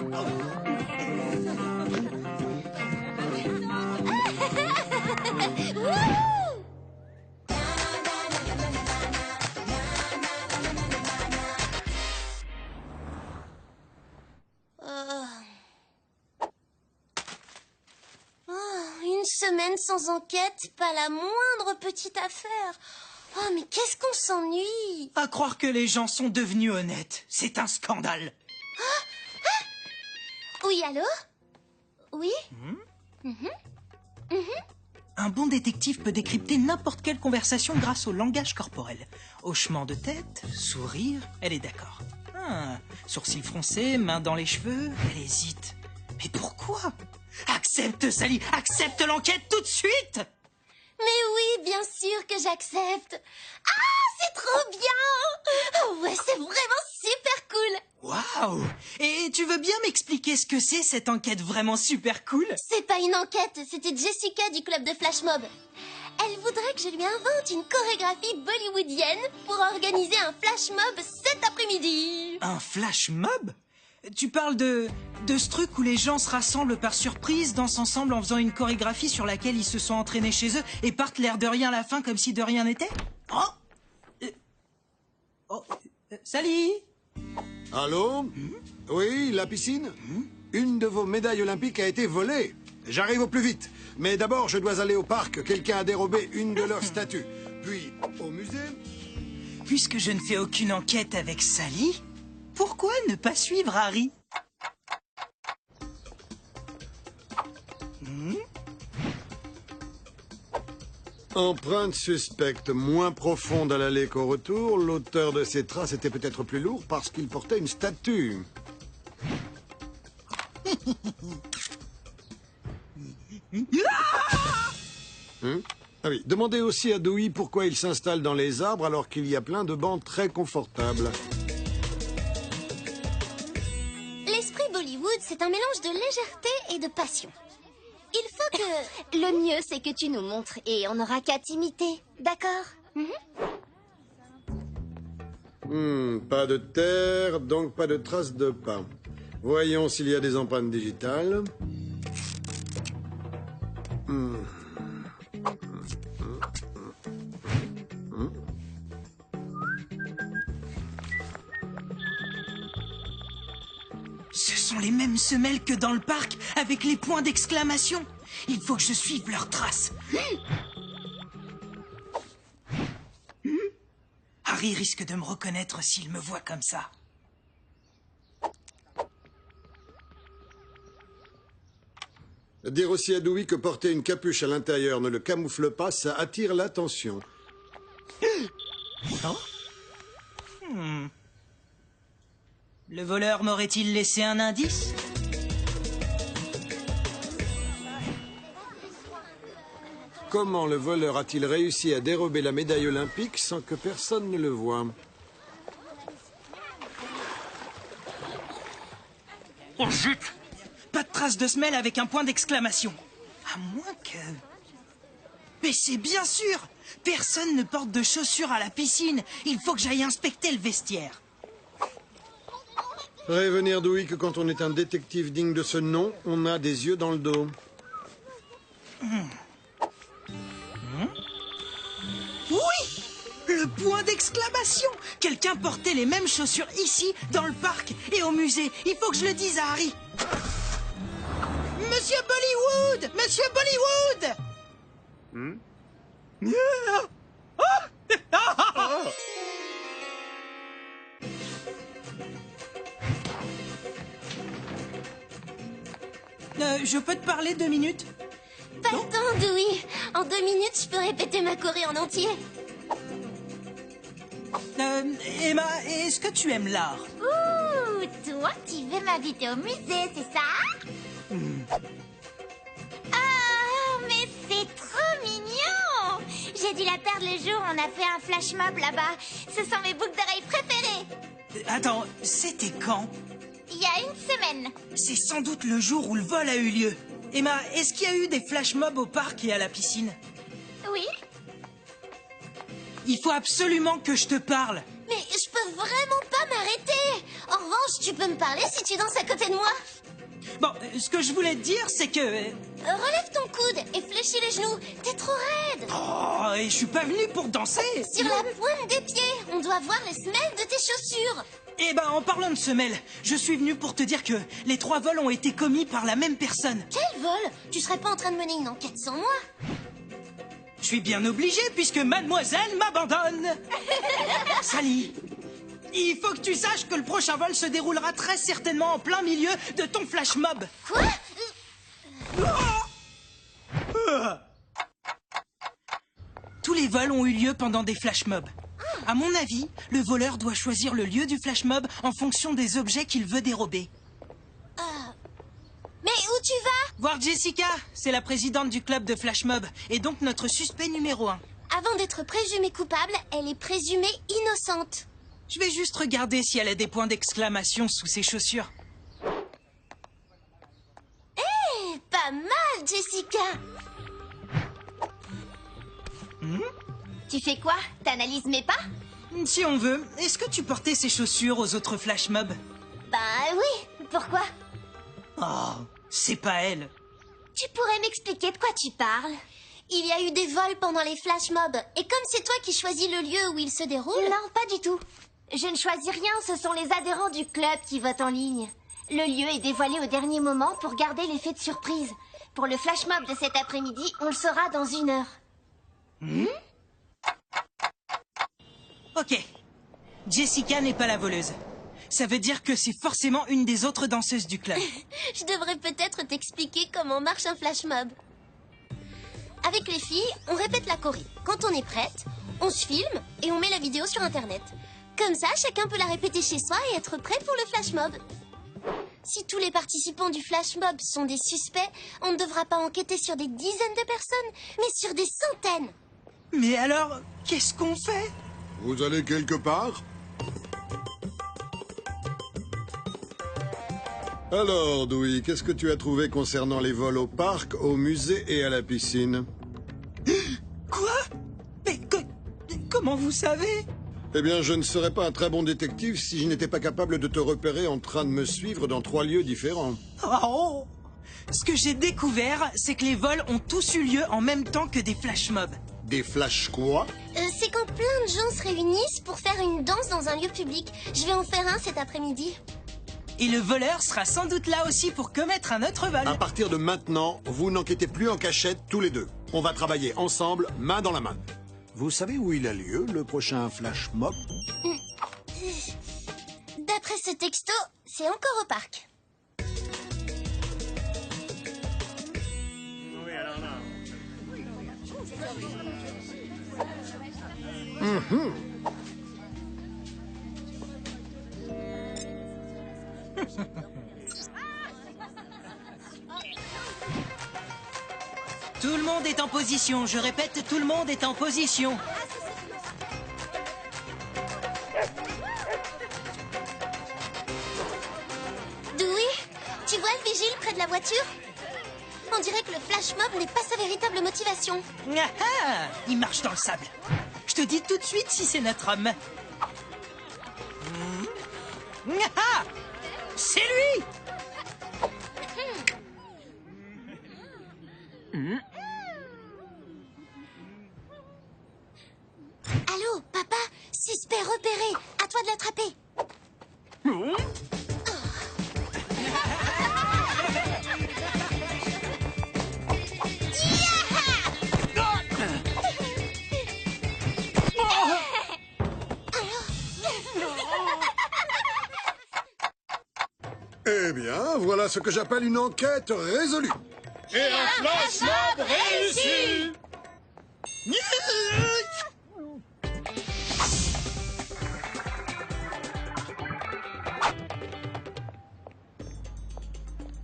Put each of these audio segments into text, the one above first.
Une semaine sans enquête, pas la moindre petite affaire. Oh, mais qu'est-ce qu'on s'ennuie! À croire que les gens sont devenus honnêtes. C'est un scandale. Oui, allô? Oui? Un bon détective peut décrypter n'importe quelle conversation grâce au langage corporel. Hochement de tête, sourire, elle est d'accord. Sourcils froncés, main dans les cheveux, elle hésite. Mais pourquoi? Accepte, Sally, accepte l'enquête tout de suite! Mais oui, bien sûr que j'accepte. Ah, c'est trop bien! Oh ouais, c'est vraiment super cool. Waouh! Et tu veux bien m'expliquer ce que c'est cette enquête vraiment super cool? C'est pas une enquête, c'était Jessica du club de Flash Mob. Elle voudrait que je lui invente une chorégraphie bollywoodienne pour organiser un Flash Mob cet après-midi. Un flash mob? Tu parles de ce truc où les gens se rassemblent par surprise, dansent ensemble en faisant une chorégraphie sur laquelle ils se sont entraînés chez eux et partent l'air de rien à la fin comme si de rien n'était? Sally? Allô? Oui, la piscine? Une de vos médailles olympiques a été volée. J'arrive au plus vite. Mais d'abord, je dois aller au parc. Quelqu'un a dérobé une de leurs statues. Puis, au musée. Puisque je ne fais aucune enquête avec Sally, pourquoi ne pas suivre Harry? Empreinte suspecte, moins profonde à l'aller qu'au retour. L'auteur de ces traces était peut-être plus lourd parce qu'il portait une statue. Ah oui, demandez aussi à Dewey pourquoi il s'installe dans les arbres alors qu'il y a plein de bancs très confortables. L'esprit Bollywood, c'est un mélange de légèreté et de passion. Il faut que... Le mieux, c'est que tu nous montres et on n'aura qu'à t'imiter, d'accord? Pas de terre, donc pas de traces de pas. Voyons s'il y a des empreintes digitales. Ce sont les mêmes semelles que dans le parc, avec les points d'exclamation. Il faut que je suive leurs traces. Harry risque de me reconnaître s'il me voit comme ça. Dire aussi à Dewey que porter une capuche à l'intérieur ne le camoufle pas, ça attire l'attention. Le voleur m'aurait-il laissé un indice? Comment le voleur a-t-il réussi à dérober la médaille olympique sans que personne ne le voie? Oh zut! Pas de trace de semelle avec un point d'exclamation. À moins que... Mais c'est bien sûr! Personne ne porte de chaussures à la piscine. Il faut que j'aille inspecter le vestiaire. Prévenir Dewey que quand on est un détective digne de ce nom, on a des yeux dans le dos. Oui! Le point d'exclamation! Quelqu'un portait les mêmes chaussures ici, dans le parc et au musée. Il faut que je le dise à Harry. Monsieur Bollywood! Monsieur Bollywood! Je peux te parler 2 minutes? Pas le temps, Dewey. En 2 minutes, je peux répéter ma choré en entier. Emma, est-ce que tu aimes l'art? Ouh, toi, tu veux m'inviter au musée, c'est ça? Ah, mais c'est trop mignon! J'ai dû la perdre le jour où on a fait un flash mob là-bas. Ce sont mes boucles d'oreilles préférées. Attends, c'était quand? Il y a une semaine. C'est sans doute le jour où le vol a eu lieu. Emma, est-ce qu'il y a eu des flash mobs au parc et à la piscine? Oui. Il faut absolument que je te parle. Mais je peux vraiment pas m'arrêter. Oh, En revanche, tu peux me parler si tu danses à côté de moi. Bon, ce que je voulais te dire, c'est que... Relève ton coude et fléchis les genoux. T'es trop raide. Oh, et je suis pas venu pour danser. Sur la pointe des pieds, on doit voir les semelles de tes chaussures. Eh ben, en parlant de semelles, je suis venu pour te dire que les 3 vols ont été commis par la même personne. Quel vol? Tu serais pas en train de mener une enquête sans moi? Je suis bien obligé puisque mademoiselle m'abandonne. Sally, il faut que tu saches que le prochain vol se déroulera très certainement en plein milieu de ton flash mob. Quoi? Tous les vols ont eu lieu pendant des flash mobs. À mon avis, le voleur doit choisir le lieu du flash mob en fonction des objets qu'il veut dérober. Mais où tu vas? Voir Jessica, c'est la présidente du club de flash mob et donc notre suspect numéro 1. Avant d'être présumée coupable, elle est présumée innocente. Je vais juste regarder si elle a des points d'exclamation sous ses chaussures. Pas mal, Jessica. Tu fais quoi? T'analyses mes pas? Si on veut, est-ce que tu portais ces chaussures aux autres flash mobs? Bah oui, pourquoi? Oh, c'est pas elle. Tu pourrais m'expliquer de quoi tu parles? Il y a eu des vols pendant les flash mobs, et comme c'est toi qui choisis le lieu où ils se déroulent... Non, pas du tout. Je ne choisis rien, ce sont les adhérents du club qui votent en ligne. Le lieu est dévoilé au dernier moment pour garder l'effet de surprise. Pour le flash mob de cet après-midi, on le saura dans 1 heure. Ok. Jessica n'est pas la voleuse. Ça veut dire que c'est forcément une des autres danseuses du club. Je devrais peut-être t'expliquer comment marche un flash mob. Avec les filles, on répète la choré. Quand on est prête, on se filme et on met la vidéo sur Internet. Comme ça, chacun peut la répéter chez soi et être prêt pour le flash mob. Si tous les participants du flash mob sont des suspects, on ne devra pas enquêter sur des dizaines de personnes, mais sur des centaines. Mais alors, qu'est-ce qu'on fait? Vous allez quelque part? Alors, Dewey, qu'est-ce que tu as trouvé concernant les vols au parc, au musée et à la piscine? Quoi? Mais comment vous savez? Eh bien, je ne serais pas un très bon détective si je n'étais pas capable de te repérer en train de me suivre dans 3 lieux différents. Oh! Ce que j'ai découvert, c'est que les vols ont tous eu lieu en même temps que des flash mobs. Des flashs quoi? C'est quand plein de gens se réunissent pour faire une danse dans un lieu public. Je vais en faire un cet après-midi. Et le voleur sera sans doute là aussi pour commettre un autre vol. À partir de maintenant, vous n'enquêtez plus en cachette tous les deux. On va travailler ensemble, main dans la main. Vous savez où il a lieu, le prochain flash mob? D'après ce texto, c'est encore au parc. Tout le monde est en position. Je répète, tout le monde est en position. Dewey, tu vois le vigile près de la voiture? On dirait que le flash mob n'est pas sa véritable motivation. Ah ah! Il marche dans le sable. Je te dis tout de suite si c'est notre homme. Ah ah! C'est lui! Allô, papa? Suspect repéré. À toi de l'attraper. Eh bien, voilà ce que j'appelle une enquête résolue. Et un flash mob réussi!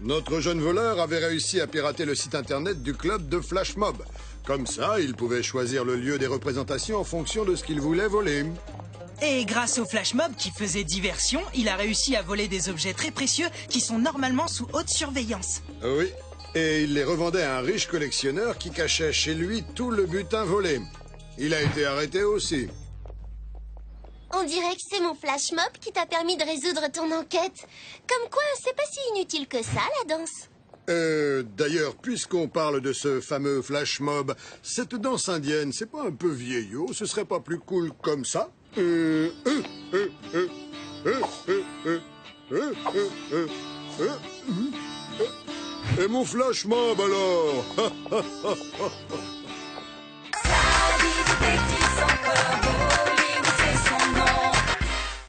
Notre jeune voleur avait réussi à pirater le site internet du club de Flash Mob. Comme ça, il pouvait choisir le lieu des représentations en fonction de ce qu'il voulait voler. Et grâce au flash mob qui faisait diversion, il a réussi à voler des objets très précieux qui sont normalement sous haute surveillance. Oui, et il les revendait à un riche collectionneur qui cachait chez lui tout le butin volé. Il a été arrêté aussi. On dirait que c'est mon flash mob qui t'a permis de résoudre ton enquête. Comme quoi, c'est pas si inutile que ça, la danse. D'ailleurs, puisqu'on parle de ce fameux flash mob, cette danse indienne, c'est pas un peu vieillot? Ce serait pas plus cool comme ça? Et mon flash mob alors?